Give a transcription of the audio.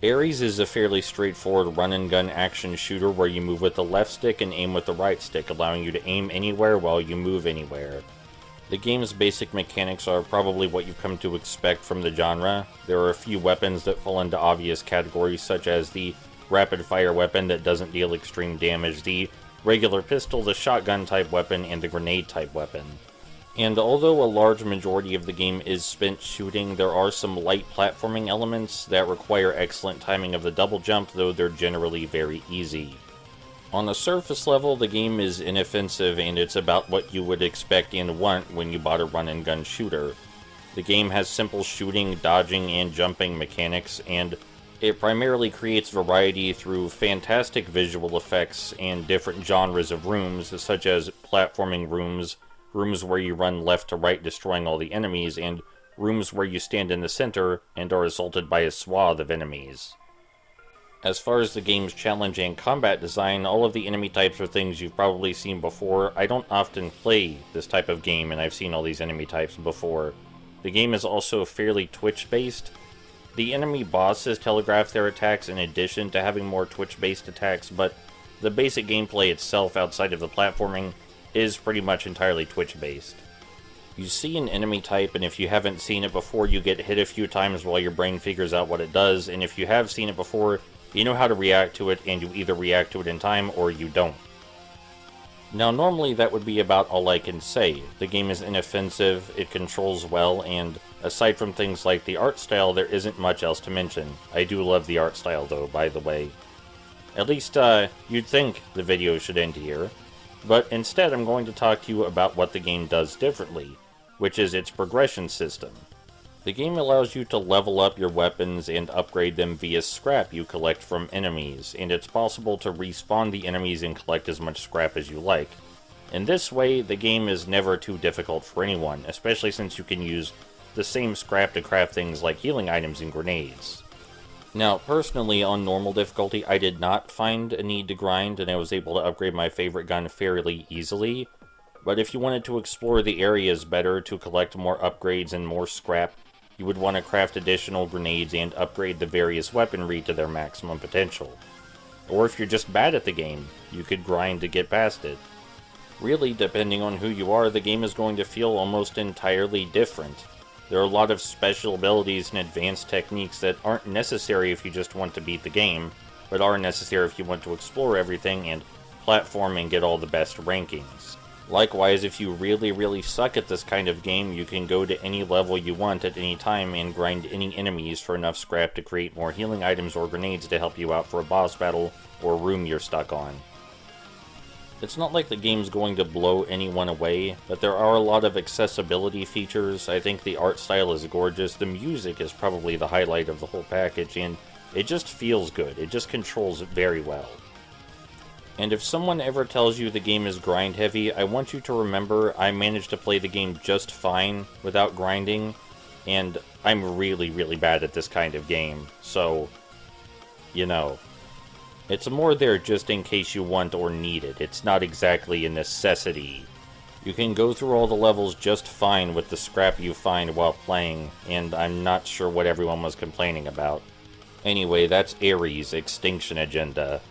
A.R.E.S is a fairly straightforward run-and-gun action shooter where you move with the left stick and aim with the right stick, allowing you to aim anywhere while you move anywhere. The game's basic mechanics are probably what you've come to expect from the genre. There are a few weapons that fall into obvious categories, such as the rapid-fire weapon that doesn't deal extreme damage, the regular pistol, the shotgun-type weapon, and the grenade-type weapon. And although a large majority of the game is spent shooting, there are some light platforming elements that require excellent timing of the double jump, though they're generally very easy. On the surface level, the game is inoffensive and it's about what you would expect and want when you bought a run-and-gun shooter. The game has simple shooting, dodging, and jumping mechanics, and it primarily creates variety through fantastic visual effects and different genres of rooms, such as platforming rooms, rooms where you run left to right destroying all the enemies, and rooms where you stand in the center and are assaulted by a swath of enemies. As far as the game's challenge and combat design, all of the enemy types are things you've probably seen before. I don't often play this type of game, and I've seen all these enemy types before. The game is also fairly twitch-based. The enemy bosses telegraph their attacks in addition to having more twitch-based attacks, but the basic gameplay itself, outside of the platforming, is pretty much entirely twitch-based. You see an enemy type, and if you haven't seen it before, you get hit a few times while your brain figures out what it does, and if you have seen it before, you know how to react to it, and you either react to it in time or you don't. Now, normally that would be about all I can say. The game is inoffensive, it controls well, and aside from things like the art style, there isn't much else to mention. I do love the art style, though, by the way. At least, you'd think the video should end here. But instead, I'm going to talk to you about what the game does differently, which is its progression system. The game allows you to level up your weapons and upgrade them via scrap you collect from enemies, and it's possible to respawn the enemies and collect as much scrap as you like. In this way, the game is never too difficult for anyone, especially since you can use the same scrap to craft things like healing items and grenades. Now, personally, on normal difficulty, I did not find a need to grind, and I was able to upgrade my favorite gun fairly easily. But if you wanted to explore the areas better to collect more upgrades and more scrap, you would want to craft additional grenades and upgrade the various weaponry to their maximum potential. Or if you're just bad at the game, you could grind to get past it. Really, depending on who you are, the game is going to feel almost entirely different. There are a lot of special abilities and advanced techniques that aren't necessary if you just want to beat the game, but are necessary if you want to explore everything and platform and get all the best rankings. Likewise, if you really suck at this kind of game, you can go to any level you want at any time and grind any enemies for enough scrap to create more healing items or grenades to help you out for a boss battle or room you're stuck on. It's not like the game's going to blow anyone away, but there are a lot of accessibility features. I think the art style is gorgeous, the music is probably the highlight of the whole package, and it just feels good. It just controls very well. And if someone ever tells you the game is grind heavy, I want you to remember I managed to play the game just fine without grinding, and I'm really bad at this kind of game, so, you know. It's more there just in case you want or need it. It's not exactly a necessity. You can go through all the levels just fine with the scrap you find while playing, and I'm not sure what everyone was complaining about. Anyway, that's A.R.E.S. Extinction Agenda.